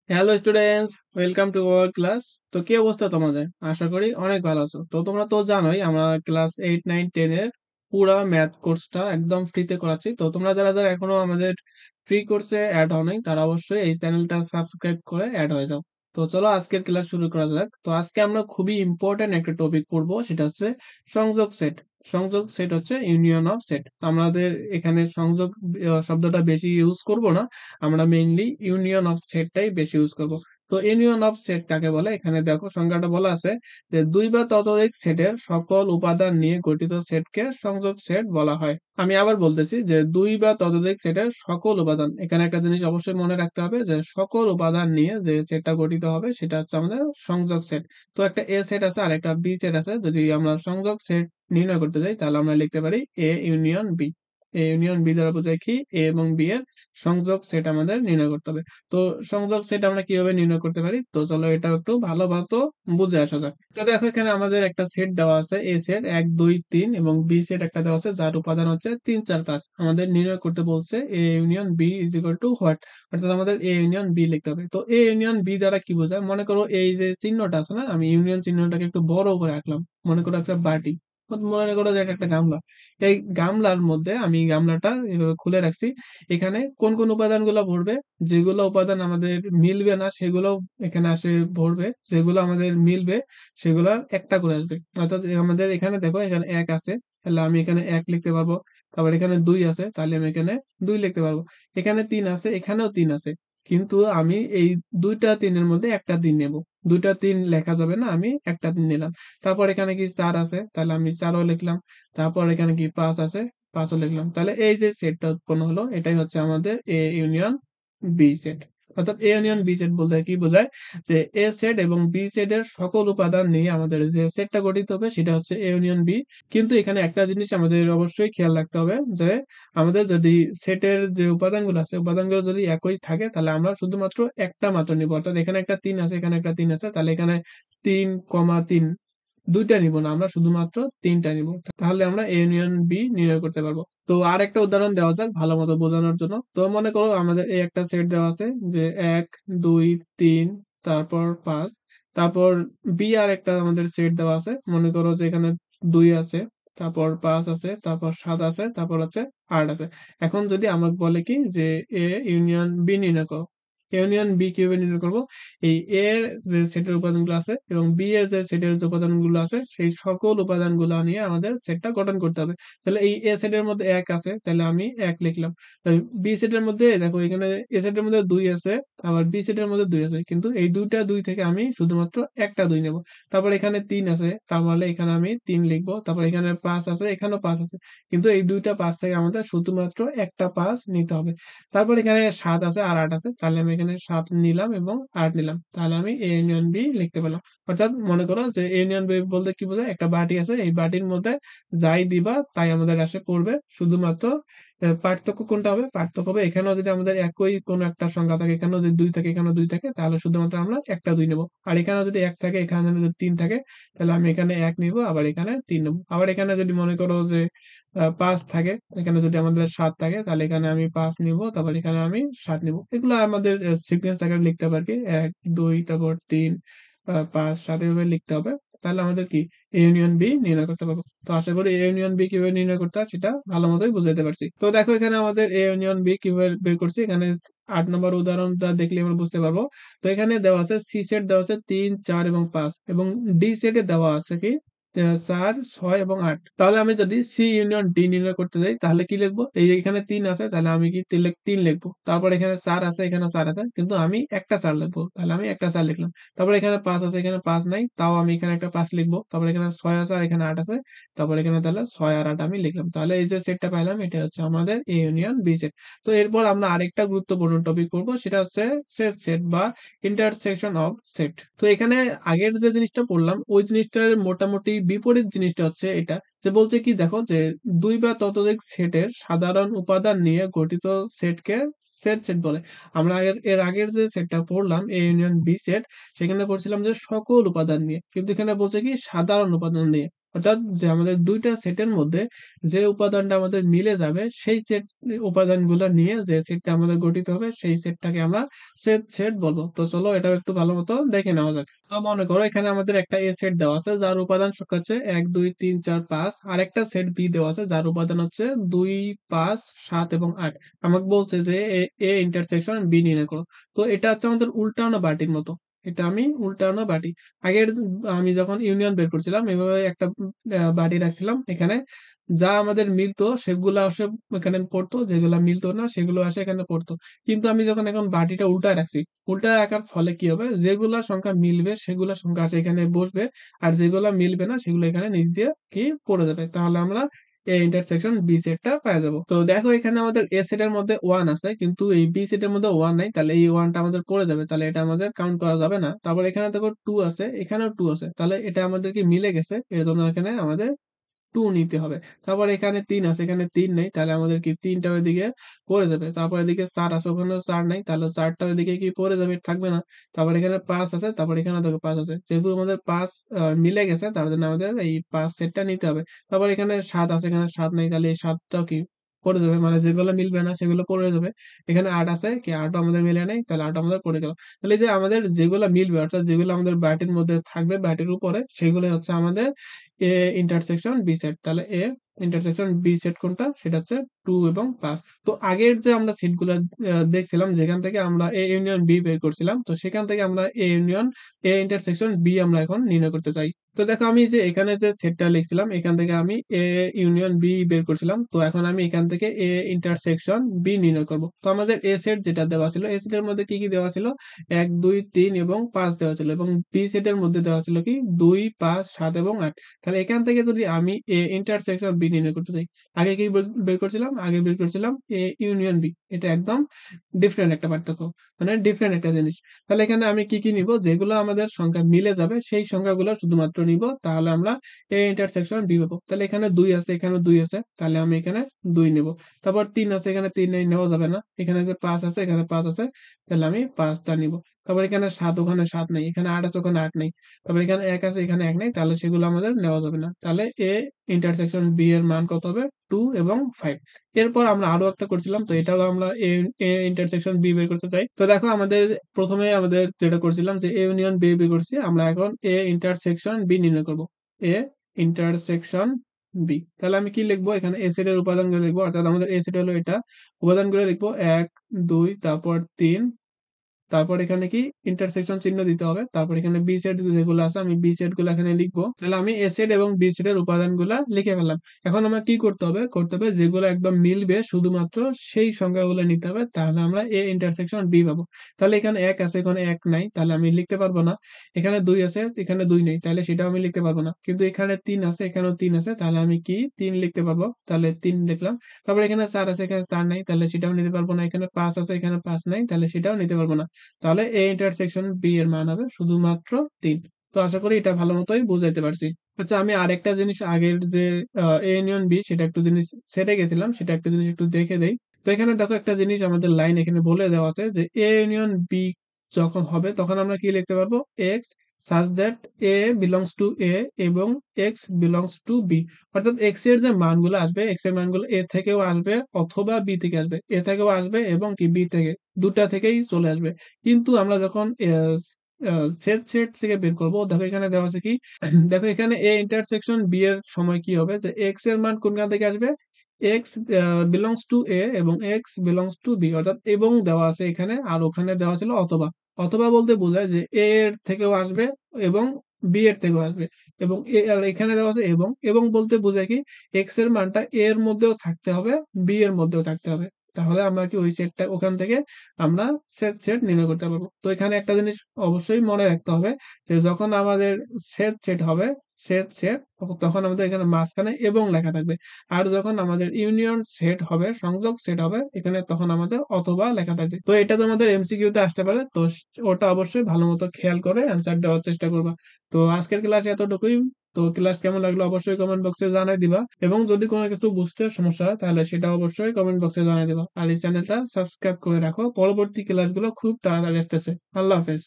Hello students, welcome to our class. তো কি অবস্থা তোমাদের? আশা করি অনেক ভালো আছো। তো তোমরা তো জানোই আমরা ক্লাস 8, 9, 10 এর পুরা ম্যাথ কোর্সটা একদম ফ্রিতে করাচ্ছি। তো তোমরা যারা যারা এখনো আমাদের ফ্রি কোর্সে অ্যাড হও নাই তারা অবশ্যই এই চ্যানেলটা সাবস্ক্রাইব করে অ্যাড হয়ে যাও। তো চলো আজকের ক্লাস শুরু করা যাক। তো আজকে আমরা খুবই ইম্পর্টেন্ট একটা টপিক পড়বো, সেটা হচ্ছে সংযোগ সেট। সংযোগ সেট হচ্ছে ইউনিয়ন অফ সেট। আমাদের এখানে সংযোগ শব্দটা বেশি ইউজ করব না, আমরা মেইনলি ইউনিয়ন অফ সেটটাই বেশি ইউজ করব। তো ইউনিয়ন অফ সেট কাকে বলে? এখানে দেখো সংজ্ঞাটা বলা আছে যে দুই বা ততোধিক সেটের সকল উপাদান নিয়ে গঠিত সেটকে সংযোগ সেট বলা হয়। আমি আবার বলতেছি যে দুই বা ততোধিক সেটের সকল উপাদান, এখানে একটা জিনিস অবশ্যই মনে রাখতে হবে যে সকল উপাদান নিয়ে যে সেটটা গঠিত হবে সেটা হচ্ছে আমাদের সংযোগ সেট। তো একটা এ সেট আছে আর একটা বি সেট আছে। যদি আমরা সংযোগ সেট নির্ণয় করতে যাই তাহলে আমরা লিখতে পারি A union B. A union B দ্বারা বোঝায় কি? এ এবং বি এর সংযোগ সেট আমাদের নির্ণয় করতে হবে। তো সংযোগ সেট আমরা কিভাবে নির্ণয় করতে পারি? তো চলো এটা একটু ভালো মতো বুঝে আসা যাক। তো দেখো এখানে আমাদের একটা সেট দেওয়া আছে, এ সেট 1, 2, 3 এবং বি সেট একটা দেওয়া আছে যার উপাদান হচ্ছে 3, 4, 5। আমাদের নির্ণয় করতে বলছে A union B is equal to what, অর্থাৎ আমাদের এ ইউনিয়ন বি লিখতে হবে। তো এ ইউনিয়ন বি দ্বারা কি বোঝায়? মনে করো এই যে চিহ্নটা আছে না, আমি ইউনিয়ন চিহ্নটাকে একটু বড় করে আঁকলাম। মনে করো একটা বাটি, মনে করো যে এটা একটা গামলা। এই গামলার মধ্যে আমি গামলাটা এভাবে খুলে রাখছি। এখানে কোন কোন উপাদানগুলো ভরবে? যেগুলো উপাদান আমাদের মিলবে না সেগুলো এখানে আসে ভরবে, যেগুলো আমাদের মিলবে সেগুলো একটা করে আসবে। অর্থাৎ আমাদের এখানে দেখো এখানে 1 আছে, তাহলে আমি এখানে 1 লিখতে পারবো। তারপর এখানে 2 আছে, তাহলে আমি এখানে 2 লিখতে পারবো। এখানে 3 আছে, এখানেও 3 আছে, কিন্তু আমি এই দুইটা 3-এর মধ্যে একটা 3 নেব। দুইটা 3 লেখা যাবে না, আমি একটা 3 নিলাম। তারপর এখানে কি 4 আছে, তাহলে আমি 4ও লিখলাম। তারপর এখানে কি 5 আছে, 5ও লিখলাম। তাহলে এই যে সেটটা উৎপন্ন হলো এটাই হচ্ছে আমাদের এ ইউনিয়ন বি সেট। অর্থাৎ এ ইউনিয়ন বি সেট বলতে কি বোঝায়? যে এ সেট এবং বি সেট এর সকল উপাদান নিয়ে আমাদের যে সেটটা গঠিত হবে সেটা হচ্ছে এ ইউনিয়ন বি। কিন্তু এখানে একটা জিনিস আমাদের অবশ্যই খেয়াল রাখতে হবে যে আমাদের যদি সেটের যে উপাদানগুলো আছে উপাদানগুলো যদি একই থাকে তাহলে আমরা শুধুমাত্র একটা মাত্র নিব। অর্থাৎ এখানে একটা 3 আছে, এখানে একটা 3 আছে, তাহলে এখানে 3,3 দুইটা নিব না, আমরা শুধুমাত্র তিনটা নিব। তাহলে আমরা এ ইউনিয়ন বি নির্ণয় করতে পারবো। তো আর একটা উদাহরণ দেওয়া যাক ভালো মতো বোঝানোর জন্য। তো মনে করো আমাদের এই একটা সেট দেওয়া আছে যে 1, 2, 3, তারপর 5। তারপর বি আর একটা আমাদের সেট দেওয়া আছে, মনে করো যে এখানে 2 আছে, তারপর 5 আছে, তারপর 7 আছে, তারপর হচ্ছে 8 আছে। এখন যদি আমাকে বলে কি যে এ ইউনিয়ন বি নির্ণয় করো, ইউনিয়ন বি কিভাবে নির্ণয় করবো? এই এ এর যে সেটের উপাদানগুলো আছে এবং বি এর যে সেটের যে উপাদানগুলো আছে সেই সকল উপাদানগুলো নিয়ে আমাদের সেটটা গঠন করতে হবে। তাহলে এই এ সেটের মধ্যে 1 আছে, তাহলে আমি 1 লিখলাম। বি সেটের মধ্যে দেখো এখানে এ সেটের মধ্যে 2 আছে, আবার বি সেটের মধ্যে 2 আছে, কিন্তু এই দুইটা 2 থেকে আমি শুধুমাত্র একটা 2 নেব। তারপর এখানে 3 আছে, তার মানে এখানে আমি 3 লিখবো। তারপর এখানে 5 আছে, এখানেও 5 আছে, কিন্তু এই দুইটা 5 থেকে আমাদের শুধুমাত্র একটা 5 নিতে হবে। তারপর এখানে 7 আছে আর 8 আছে, তাহলে আমি এখানে 7 নিলাম এবং 8 নিলাম। তাহলে আমি এ ইউনিয়ন বি লিখতে পেলাম। অর্থাৎ মনে করো যে এ ইউনিয়ন বি বলতে কি বোঝায়? একটা বাটি আছে, এই বাটির মধ্যে যাই দিবা তাই আমাদের আসে পড়বে। শুধুমাত্র পার্থক্য কোনটা হবে? পার্থক্য হবে এখানেও যদি আমাদের একই কোনো একটা সংখ্যা থাকে, এখানেও যদি 2 থাকে, এখানেও 2 থাকে, তাহলে শুধুমাত্র আমরা একটা 2 নেব। আর এখানেও যদি 1 থাকে, এখানে যদি 3 থাকে, তাহলে আমি এখানে 1 নিব, আবার এখানে 3 নেব। আবার এখানে যদি মনে করো যে 5 থাকে, এখানে যদি আমাদের 7 থাকে, তাহলে এখানে আমি 5 নিব, তারপর এখানে আমি 7 নিব। এগুলো আমাদের সিকোয়েন্স আকারে লিখতে হবে আরকি। 1, 2, তারপর 3, 5, 7 এভাবে লিখতে হবে। তাহলে আমাদের কি এ ইউনিয়ন বি নির্ণয় করতে পারবো। তো আশা করি এ ইউনিয়ন বি কিভাবে নির্ণয় করতে হয় সেটা ভালো মতোই বুঝাইতে পারছি। তো দেখো এখানে আমাদের এ ইউনিয়ন বি কিভাবে বের করছি, এখানে 8 নম্বর উদাহরণটা দেখলে আমরা বুঝতে পারবো। তো এখানে দেওয়া আছে সি সেট দেওয়া আছে 3, 4 এবং 5 এবং ডি সেটে দেওয়া আছে কি 4, 6 এবং 8। তাহলে আমি যদি সি ইউনিয়ন ডি নির্ণয় করতে যাই তাহলে কি লিখবো? এই যে এখানে 3 আছে, তাহলে আমি কি 3 লিখবো। তারপর এখানে 4 আছে, এখানে 4 আছে, কিন্তু আমি একটা 4 লিখবো, তাহলে আমি একটা 4 লিখলাম। তারপর এখানে 5 আছে, এখানে 5 নাই, তাও আমি এখানে একটা 5 লিখবো। তারপর এখানে 6 আছে আর এখানে 8 আছে, তারপর এখানে তাহলে 6 আর 8 আমি লিখলাম। তাহলে এই যে সেটটা পাইলাম এটা হচ্ছে আমাদের এ ইউনিয়ন বি সেট। তো এরপর আমরা আরেকটা গুরুত্বপূর্ণ টপিক পড়বো, সেটা হচ্ছে সেট সেট বা ইন্টারসেকশন অফ সেট। তো এখানে আগের যে জিনিসটা পড়লাম ওই জিনিসটার মোটামুটি বিপরীত জিনিসটা হচ্ছে এটা, যে বলছে কি দেখো যে দুই বা ততোধিক সেটের সাধারণ উপাদান নিয়ে গঠিত সেটকে সেট সেট বলে। আমরা এর আগের যে সেটটা পড়লাম এ ইউনিয়ন বি সেট, সেখানে পড়ছিলাম যে সকল উপাদান নিয়ে, কিন্তু এখানে বলছে কি সাধারণ উপাদান নিয়ে। অর্থাৎ যে আমাদের ২ টা সেটের মধ্যে যে উপাদানটা আমাদের মিলে যাবে সেই সেট উপাদানগুলো নিয়ে যে সেটটা আমাদের গঠিত হবে সেই সেটটাকে আমরা সেট বলবো। তো চলো এটাও একটু ভালো মতো দেখে নেওয়া যাক। তো মনে করো এখানে আমাদের একটা A সেট দেওয়া আছে যার উপাদান সংখ্যা হচ্ছে ১, ২, ৩, ৪, ৫ আরেকটা সেট B দেওয়া আছে যার উপাদান হচ্ছে ২, ৫, ৭ এবং ৮। আমাকে বলছে যে A ইন্টারসেকশন B নির্ণয় করো। তো এটা হচ্ছে আমাদের উল্টানো বাটির মতো। এটা আমি উল্টানো বাটি। আগের আমি যখন ইউনিয়ন বের করছিলাম এভাবে একটা বাটি রাখছিলাম এখানে যা আমাদের মিলতো সেগুলা আসে এখানে পড়তো, যেগুলা মিলতো না সেগুলো আসে এখানে পড়তো। কিন্তু আমি যখন এখন বাটিটা উল্টায় রাখছি, উল্টায় রাখার ফলে কি হবে? যেগুলা সংখ্যা মিলবে সেগুলা সংখ্যা আসে এখানে বসবে। আর যেগুলা মিলবে না সেগুলো এখানে নিচ দিয়ে কি পড়ে যাবে। তাহলে আমরা A ইন্টারসেকশন B সেটটা পেয়ে যাবো। তো দেখো এখানে আমাদের A সেটের মধ্যে 1 আছে কিন্তু এই B সেটের মধ্যে 1 নাই। তাহলে এই 1 টা আমাদের পড়ে যাবে। তাহলে এটা আমাদের কাউন্ট করা যাবে না। তারপর এখানে দেখো 2 আছে, এখানেও 2 আছে। তাহলে এটা আমাদের কি মিলে গেছে। এজন্য এখানে আমাদের 2 নিতে হবে। তারপর এখানে ৩ আছে, এখানে ৩ নেই। তাহলে আমাদের কি ৩ টা ওইদিকে পড়ে যাবে। তারপর এদিকে ৪ আছে, ওখানেও ৪ নাই। তাহলে ৪ টা ওইদিকে কি পড়ে যাবে, থাকবে না। তারপর এখানে ৫ আছে, তারপর এখানে দেখো ৫ আছে। যেহেতু আমাদের ৫ মিলে গেছে তার জন্য আমাদের এই ৫ সেটটা নিতে হবে। তারপর এখানে ৭ আছে, এখানে ৭ নাই। তাহলে এই ৭ টাও কি পড়ে যাবে। মানে যেগুলো মিলবে না সেগুলো পড়ে যাবে। এখানে ৮ আছে, কি ৮ ও আমাদের মিলে নাই। তাহলে ৮ আমাদের পড়ে গেল। তাহলে এই যে আমাদের যেগুলো মিলবে অর্থাৎ যেগুলো আমাদের বাটির মধ্যে থাকবে, বাটির উপরে সেগুলোই হচ্ছে আমাদের A ইন্টারসেকশন B সেট। তাহলে A ইন্টারসেকশন B সেট কোনটা? সেটা হচ্ছে 2 এবং ৫। তো আগের যে আমরা সেটগুলা দেখছিলাম যেখান থেকে আমরা A ইউনিয়ন B বের করছিলাম, তো সেখান থেকে আমরা A ইন্টারসেকশন B আমরা এখন নির্ণয় করতে চাই। তো দেখো আমি যে এখানে যে সেটটা লিখছিলাম এখান থেকে আমি A ইউনিয়ন B বের করছিলাম। তো এখন আমি এখান থেকে A ইন্টারসেকশন B নির্ণয় করব। তো আমাদের A সেট যেটা দেওয়া ছিল, A সেটের মধ্যে কি দেওয়া ছিল? ১, ২, ৩ এবং ৫ দেওয়া ছিল এবং B সেটের মধ্যে দেওয়া ছিল কি ২, ৫, ৭ এবং ৮। তাহলে এখান থেকে যদি আমি A ইন্টারসেকশন B নির্ণয় করতে চাই, আগে কি বের করছিলাম? আগে বের করছিলাম A ইউনিয়ন B। এটা একদম ডিফারেন্ট একটা পার্থক্য। মানে ডিফারেন্ট একটা জিনিস। তাহলে এখানে আমি কি নিব? যেগুলো আমাদের সংখ্যা মিলে যাবে সেই সংখ্যাগুলো শুধুমাত্র নিব। তাহলে আমরা A ইন্টারসেকশন B পাবো। তাহলে এখানে ২ আছে, এখানেও ২ আছে। তাহলে আমি এখানে ২ নিব। তারপর ৩ আছে, এখানে ৩ নেই, নেওয়া যাবে না। এখানে যে ৫ আছে, এখানে ৫ আছে। তাহলে আমি ৫ টা নিব। তারপর এখানে ৭, ওখানে ৭ নেই। এখানে ৮ আছে, ওখানে ৮ নেই। তারপর এখানে ১ আছে, এখানে ১ নেই। তাহলে সেগুলো আমাদের নেওয়া যাবে না। তাহলে A ইন্টারসেকশন B এর মান কত হবে? 2 এবং 5। এরপর আমরা আরো একটা করছিলাম। তো এটাও আমরা A ইন্টারসেকশন B বের করতে চাই। তো দেখো আমাদের ১ম এ আমাদের যেটা করছিলাম যে A ইউনিয়ন B বের করছি। আমরা এখন A ইন্টারসেকশন B নির্ণয় করব। A intersection B। তাহলে আমি কি লিখবো? এখানে A সেটের উপাদানগুলো লিখবো। অর্থাৎ আমাদের A সেট হলো এটা। উপাদানগুলো লিখবো ১, ২, তারপর ৩, তারপর এখানে কি ইন্টারসেকশন চিহ্ন দিতে হবে। তারপর এখানে বি সেট যেগুলো আছে আমি বি সেট গুলো এখানে লিখবো। তাহলে আমি এ সেট এবং বি সেটের উপাদানগুলা লিখে ফেললাম। এখন আমার কি করতে হবে? যেগুলো একদম মিলবে শুধুমাত্র সেই সংখ্যাগুলো নিতে হবে। তাহলে আমরা এ ইন্টারসেকশন বি পাবো। তাহলে এখানে ১ আছে, এখানে ১ নাই। তাহলে আমি লিখতে পারবো না। এখানে ২ আছে, এখানে ২ নেই। তাহলে সেটাও আমি লিখতে পারবো না। কিন্তু এখানে ৩ আছে, এখানেও ৩ আছে। তাহলে আমি কি ৩ লিখতে পারবো। তাহলে ৩ লিখলাম। তারপর এখানে ৪ আছে, এখানে ৪ নাই। তাহলে সেটাও নিতে পারবো না। এখানে ৫ আছে, এখানে ৫ নাই। তাহলে সেটাও নিতে পারবো না। তাহলে A ইন্টারসেকশন B এর মান হবে শুধুমাত্র ৩। তো আশা করি এটা ভালো মতোই বুঝাইতে পারছি। আচ্ছা আমি আরেকটা জিনিস আগের যে A ইউনিয়ন B সেটা একটু জিনিস সেটে গেছিলাম সেটা একটা জিনিস একটু দেখে দেই। তো এখানে দেখো একটা জিনিস আমাদের লাইন এখানে বলে দেওয়া আছে যে A ইউনিয়ন B যখন হবে তখন আমরা কি লিখতে পারবো? X such that A belongs to A এবং X belongs to B। অর্থাৎ X এর যে মানগুলো আসবে X এর মানগুলো A থেকেও আসবে অথবা B থেকে আসবে। A থেকেও আসবে এবং কি B থেকে। দুটা থেকেই চলে আসবে। কিন্তু আমরা যখন সেট থেকে বের করব দেখো এখানে দেওয়া আছে কি দেখো এখানে A ইন্টারসেকশন B এর সময় কি হবে যে X এর মান কোনখান থেকে আসবে? X belongs to A এবং X belongs to B অর্থাৎ এবং দেওয়া আছে এখানে আর ওখানে দেওয়া ছিল অথবা। অথবা বলতে বোঝায় যে A এর থেকেও আসবে এবং B এর থেকেও আসবে এবং আর এখানে দেওয়া আছে এবং বলতে বোঝায় কি X এর মানটা A এর মধ্যেও থাকতে হবে, B এর মধ্যেও থাকতে হবে। তাহলে আমরা কি ওই সেটটা ওখান থেকে আমরা সেট নির্ণয় করতে পারবো। তো এখানে একটা জিনিস অবশ্যই মনে রাখতে হবে যে যখন আমাদের সেট হবে সেট তখন আমাদের এখানে মাঝখানে এবং লেখা থাকবে। আর যখন আমাদের ইউনিয়ন সেট হবে সংযোগ সেট হবে এখানে তখন আমাদের অথবা লেখা থাকবে। তো এটা তোমাদের এমসিকিউ তে আসতে পারে। তো ওটা অবশ্যই ভালো মতো খেয়াল করে অ্যান্সার দেওয়ার চেষ্টা করবা। তো আজকের ক্লাস এতটুকুই। তো ক্লাস কেমন লাগলো অবশ্যই কমেন্ট বক্সে জানাই দিবা এবং যদি কোনো কিছু বুঝতে সমস্যা হয় তাহলে সেটা অবশ্যই কমেন্ট বক্সে জানাই দিবা। আর এই চ্যানেলটা সাবস্ক্রাইব করে রাখো, পরবর্তী ক্লাসগুলো খুব তাড়াতাড়ি আসতেছে। আল্লাহ হাফেজ।